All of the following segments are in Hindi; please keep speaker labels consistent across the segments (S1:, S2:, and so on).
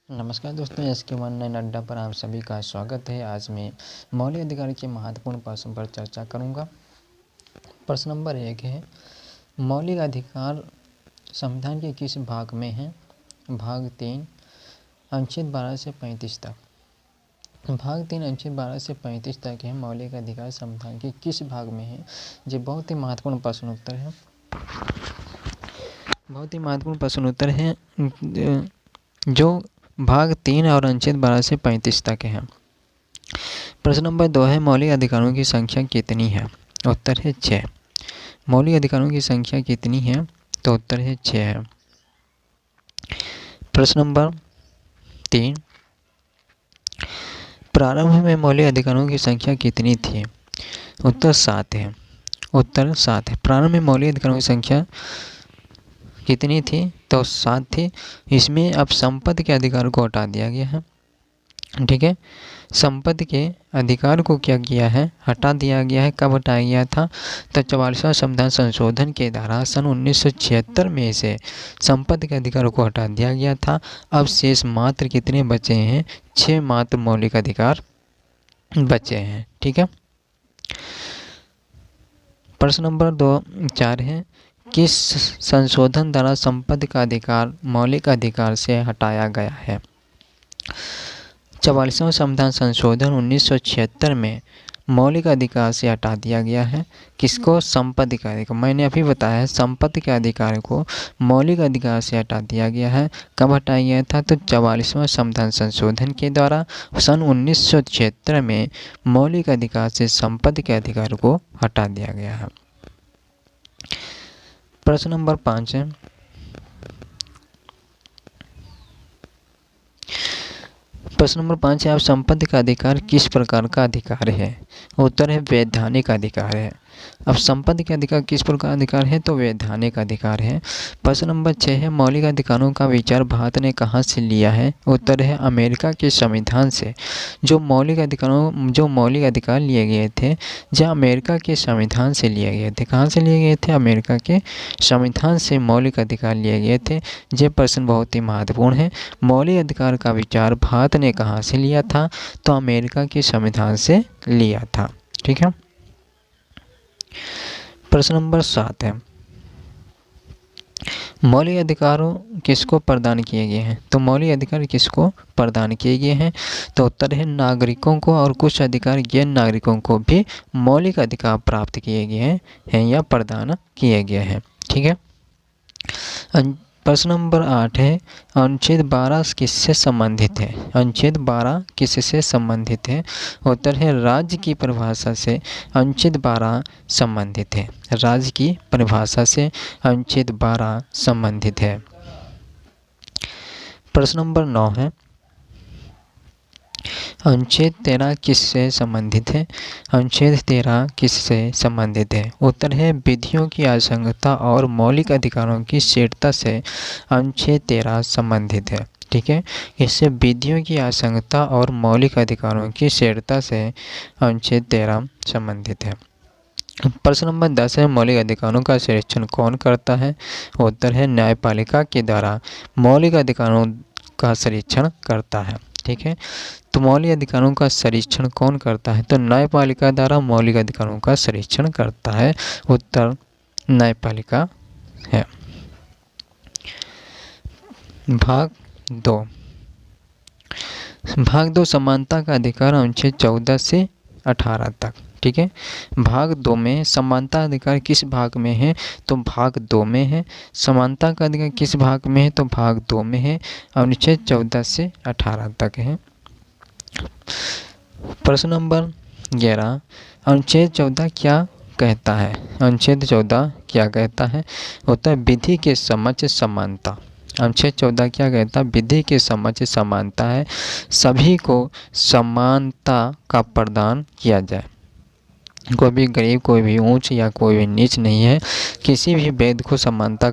S1: नमस्कार दोस्तों, SK19 अड्डा पर आप सभी का स्वागत है। आज मैं मौलिक अधिकार के महत्वपूर्ण प्रश्न पर चर्चा करूंगा। प्रश्न नंबर 1 है, मौलिक अधिकार संविधान के किस भाग में है? भाग 3 अनुच्छेद 12 से 35 तक। भाग 3 अनुच्छेद 12 से 35 तक है। मौलिक अधिकार संविधान के किस भाग में है? ये बहुत ही महत्वपूर्ण प्रश्न उत्तर है। बहुत ही महत्वपूर्ण प्रश्न उत्तर है जो भाग 3 और अनुच्छेद 12 से 35 तक है। प्रश्न नंबर 2 है, मौलिक अधिकारों की संख्या कितनी है? उत्तर है 6। मौलिक अधिकारों की संख्या कितनी है? तो उत्तर है 6 है। प्रश्न नंबर 3, प्रारंभ में मौलिक अधिकारों की संख्या कितनी थी? उत्तर 7 है। उत्तर 7 है। प्रारंभ में मौलिक अधिकारों की संख्या कितनी थी? तो 7 थी। इसमें अब संपत्ति के अधिकार को हटा दिया गया है। ठीक है, संपत्ति के अधिकार को क्या किया है? हटा दिया गया है। कब हटाया गया था? तो 44वां संविधान संशोधन के द्वारा सन 1976 में से संपत्ति के अधिकार को हटा दिया गया था। अब शेष मात्र कितने बचे हैं? 6 मात्र मौलिक अधिकार बचे हैं। ठीक है। प्रश्न नंबर 4 है, किस संशोधन द्वारा संपत्ति का अधिकार मौलिक अधिकार से हटाया गया है? 44वां संविधान संशोधन 1976 में मौलिक अधिकार से हटा दिया गया है। किसको? संपत्ति का अधिकार। मैंने अभी बताया है, संपत्ति के अधिकार को मौलिक अधिकार से हटा दिया गया है। कब हटाया गया था? तो 44वां संविधान संशोधन के द्वारा सन 1976 में मौलिक अधिकार से संपत्ति के अधिकार को हटा दिया गया है। प्रश्न नंबर 5 है, प्रश्न नंबर 5 है, अब संपत्ति का अधिकार किस प्रकार का अधिकार है? उत्तर है वैधानिक अधिकार है। अब संपत्ति का अधिकार किस प्रकार अधिकार है? तो वैधानिक अधिकार है। प्रश्न नंबर 6 है, मौलिक अधिकारों का विचार भारत ने कहाँ से लिया है? उत्तर है अमेरिका के संविधान से। जो मौलिक अधिकार लिए गए थे, जो अमेरिका के संविधान से लिए गए थे। कहाँ से लिए गए थे? अमेरिका के संविधान से मौलिक अधिकार लिए गए थे। ये प्रश्न बहुत ही महत्वपूर्ण है। मौलिक अधिकार का विचार भारत ने कहाँ से लिया था? तो अमेरिका के संविधान से लिया था। ठीक है। प्रश्न नंबर 7 है, मौलिक अधिकारों किसको प्रदान किए गए हैं? तो मौलिक अधिकार किसको प्रदान किए गए हैं? तो उत्तर है नागरिकों को, और कुछ अधिकार गैर नागरिकों को भी मौलिक अधिकार प्राप्त किए गए हैं या प्रदान किए गए हैं। ठीक है। प्रश्न नंबर 8 है, अनुच्छेद 12 किससे संबंधित है? अनुच्छेद 12 किससे संबंधित है? उत्तर है राज्य की परिभाषा से अनुच्छेद 12 संबंधित है। राज्य की परिभाषा से अनुच्छेद 12 संबंधित है। प्रश्न नंबर 9 है, अनुच्छेद 13 किससे संबंधित है? अनुच्छेद 13 किससे संबंधित है? उत्तर है विधियों की असंगतता और मौलिक अधिकारों की श्रेष्ठता से अनुच्छेद 13 संबंधित है। ठीक है, इससे विधियों की असंगतता और मौलिक अधिकारों की श्रेष्ठता से अनुच्छेद 13 संबंधित है। प्रश्न नंबर 10 है, मौलिक अधिकारों का संरक्षण कौन करता है? उत्तर है न्यायपालिका के द्वारा मौलिक अधिकारों का संरक्षण करता है। ठीक है, तो मौलिक अधिकारों का संरक्षण कौन करता है? तो न्यायपालिका द्वारा मौलिक अधिकारों का संरक्षण करता है। उत्तर न्यायपालिका है। भाग 2, भाग 2 समानता का अधिकार अनुच्छेद 14 से 18 तक। ठीक है, भाग 2 में समानता अधिकार किस भाग में है? तो भाग 2 में है। समानता का अधिकार किस भाग में है? तो भाग 2 में है। अनुच्छेद 14 से 18 तक है। प्रश्न नंबर 11, अनुच्छेद 14 क्या कहता है? अनुच्छेद 14 क्या कहता है? होता है विधि के समक्ष समानता। अनुच्छेद 14 क्या कहता है? विधि के समक्ष समानता है। सभी को समानता का प्रदान किया जाए। कोई भी गरीब, कोई भी ऊंच या कोई भी नीच नहीं है। किसी भी व्यक्ति को समानता,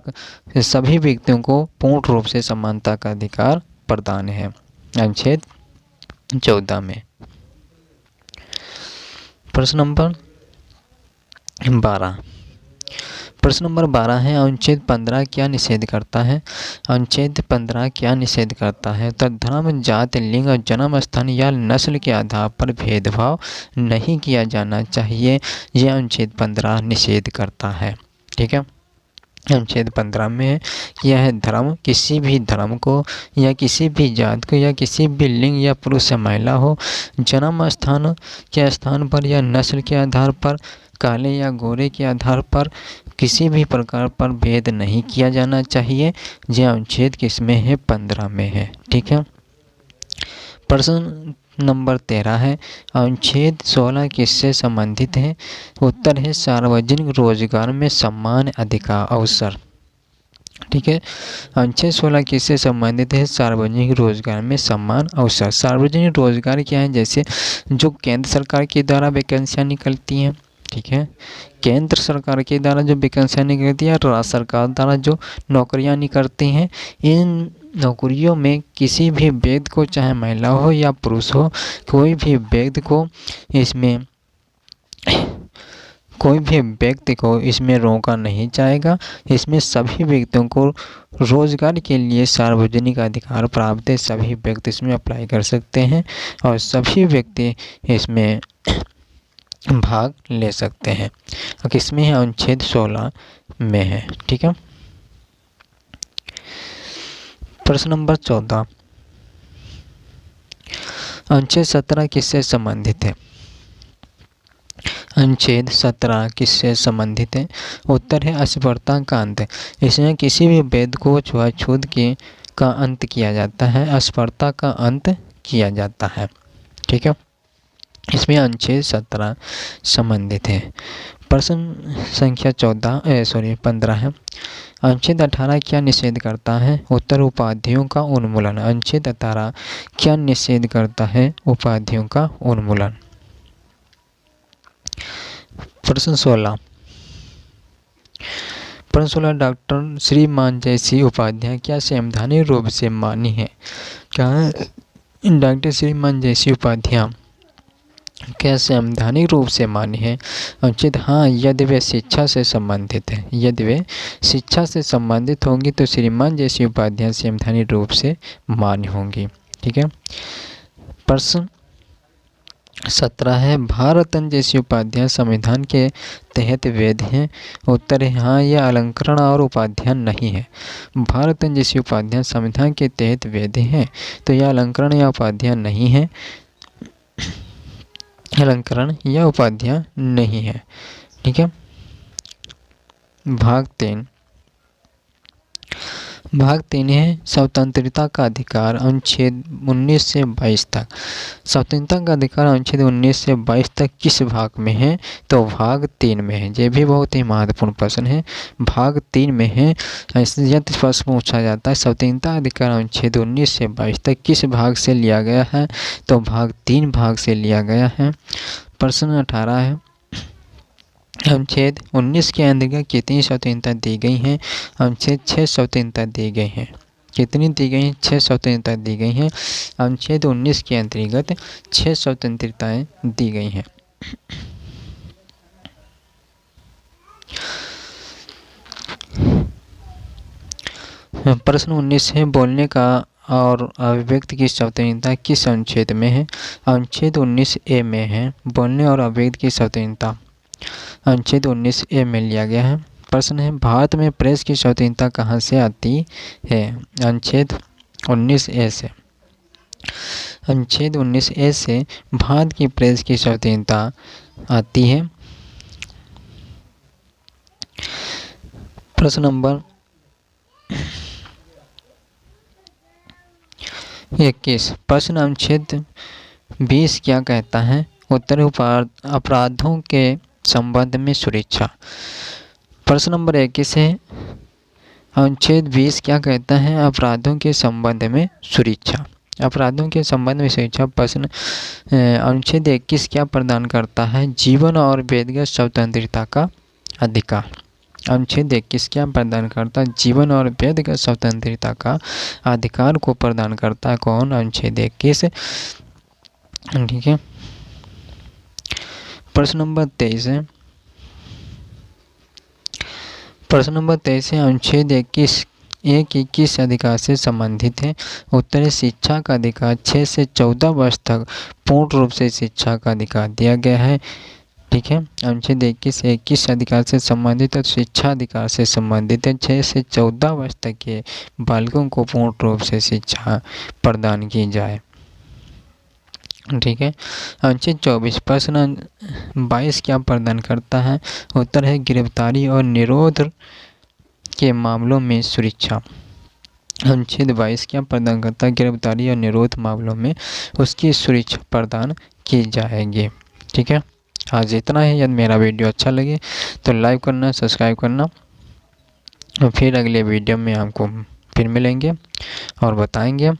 S1: सभी व्यक्तियों को पूर्ण रूप से समानता का अधिकार प्रदान है अनुच्छेद 14 में। प्रश्न नंबर 12, प्रश्न नंबर 12 है, अनुच्छेद 15 क्या निषेध करता है? अनुच्छेद 15 क्या निषेध करता है? तो धर्म, जाति, लिंग और जन्म स्थान या नस्ल के आधार पर भेदभाव नहीं किया जाना चाहिए, यह अनुच्छेद 15 निषेध करता है। ठीक है, अनुच्छेद 15 में है कि यह धर्म किसी भी धर्म को या किसी भी जात को या किसी भी लिंग या पुरुष या महिला हो, जन्म स्थान के स्थान पर या नस्ल के आधार पर, काले या गोरे के आधार पर किसी भी प्रकार पर भेद नहीं किया जाना चाहिए। यह अनुच्छेद किसमें है? 15 में है। ठीक है, प्रश्न नंबर 13 है, अनुच्छेद 16 किससे संबंधित है? उत्तर है सार्वजनिक रोजगार में समान अधिकार अवसर। ठीक है, अनुच्छेद 16 किससे संबंधित है? सार्वजनिक रोजगार में समान अवसर। सार्वजनिक रोजगार क्या है? जैसे जो केंद्र सरकार के द्वारा वैकेंसियाँ निकलती हैं, ठीक है, केंद्र सरकार के द्वारा जो वैकेंसियाँ निकलती है, राज्य सरकार द्वारा जो नौकरियाँ निकलती हैं, इन नौकरियों में किसी भी व्यक्ति को, चाहे महिला हो या पुरुष हो, कोई भी व्यक्ति को इसमें रोका नहीं जाएगा। इसमें सभी व्यक्तियों को रोजगार के लिए सार्वजनिक अधिकार प्राप्त है। सभी व्यक्ति इसमें अप्लाई कर सकते हैं और सभी व्यक्ति इसमें भाग ले सकते हैं। किसमें है? अनुच्छेद 16 में है। ठीक है, प्रश्न नंबर 14, अनुच्छेद 17 किससे संबंधित है? अनुच्छेद 17 किससे संबंधित है? उत्तर है अस्पृश्यता का अंत। इसमें किसी भी भेद को छूआछूत का अंत किया जाता है, अस्पृश्यता का अंत किया जाता है। ठीक है, इसमें अनुच्छेद 17 संबंधित है। प्रश्न संख्या 15 है, अनुच्छेद 18 क्या निषेध करता है? उत्तर उपाधियों का उन्मूलन। अनुच्छेद 18 क्या निषेध करता है? उपाधियों का उन्मूलन। प्रश्न 16, डॉक्टर श्रीमान जैसी उपाधियां क्या संवैधानिक रूप से मान्य है? क्या डॉक्टर श्रीमान जैसी उपाधियां क्या संवैधानिक रूप से मान्य है? अनुच्छेद हाँ, यदि वे शिक्षा से संबंधित है। यदि वे शिक्षा से संबंधित होंगी तो श्रीमान जैसी उपाधियां संवैधानिक रूप से मान्य होंगी। ठीक है, प्रश्न 17 है, भारत रत्न जैसी उपाधियां संविधान के तहत वैध हैं? उत्तर है हाँ, यह अलंकरण और उपाधियां नहीं है। भारत रत्न जैसी उपाधियां संविधान के तहत वैध हैं, तो यह अलंकरण या उपाधियां नहीं है, अलंकरण या उपाधियां नहीं है। ठीक है, भाग 3 है स्वतंत्रता का अधिकार, अनुच्छेद 19 से 22 तक। स्वतंत्रता का अधिकार अनुच्छेद 19 से 22 तक किस भाग में है? तो भाग 3 में है। ये भी बहुत ही महत्वपूर्ण प्रश्न है, भाग 3 में है। यदि प्रश्न पूछा जाता है स्वतंत्रता अधिकार अनुच्छेद 19 से 22 तक किस भाग से लिया गया है? तो भाग 3 भाग से लिया गया है। प्रश्न 18 है, अनुच्छेद 19 के अंतर्गत कितनी स्वतंत्रता दी गई हैं? अनुच्छेद 6 स्वतंत्रता दी गई हैं। कितनी दी गई हैं? 6 स्वतंत्रता दी गई हैं। अनुच्छेद 19 के अंतर्गत 6 स्वतंत्रताएं दी गई हैं। प्रश्न 19 है, बोलने का और अभिव्यक्ति की स्वतंत्रता किस अनुच्छेद में है? अनुच्छेद 19A में है। बोलने और अभिव्यक्ति की स्वतंत्रता अनुच्छेद 19A में लिया गया है। प्रश्न है, भारत में प्रेस की स्वतंत्रता कहाँ से आती है? अनुच्छेद 19A से। अनुच्छेद 19A से भारत की प्रेस की स्वतंत्रता आती है। प्रश्न नंबर 21, प्रश्न अनुच्छेद 20 क्या कहता है? उत्तर अपराधों के संबंध में सुरक्षा। प्रश्न नंबर 21 है, अनुच्छेद 20 क्या कहता है? अपराधों के संबंध में सुरक्षा। अपराधों के संबंध में सुरक्षा। प्रश्न अनुच्छेद 21 क्या प्रदान करता है? जीवन और व्यक्तिगत स्वतंत्रता का अधिकार। अनुच्छेद 21 क्या प्रदान करता है? जीवन और व्यक्तिगत स्वतंत्रता का अधिकार को प्रदान करता है। कौन? अनुच्छेद 21। ठीक है, प्रश्न नंबर 23 है, प्रश्न नंबर 23 है, अनुच्छेद 21 अधिकार से संबंधित है। उत्तर है शिक्षा का अधिकार। 6 से 14 वर्ष तक पूर्ण रूप से शिक्षा का अधिकार दिया गया है। ठीक है, अनुच्छेद 21 अधिकार से संबंधित है, शिक्षा अधिकार से संबंधित है। 6 से 14 वर्ष तक के बालकों को पूर्ण रूप से शिक्षा प्रदान की जाए। ठीक है, अनुच्छेद 24 प्रश्न 22 क्या प्रदान करता है? उत्तर है गिरफ्तारी और निरोध के मामलों में सुरक्षा। अनुच्छेद 22 क्या प्रदान करता है? गिरफ्तारी और निरोध मामलों में उसकी सुरक्षा प्रदान की जाएगी। ठीक है, आज इतना है। यदि मेरा वीडियो अच्छा लगे तो लाइक करना, सब्सक्राइब करना, और फिर अगले वीडियो में आपको फिर मिलेंगे और बताएंगे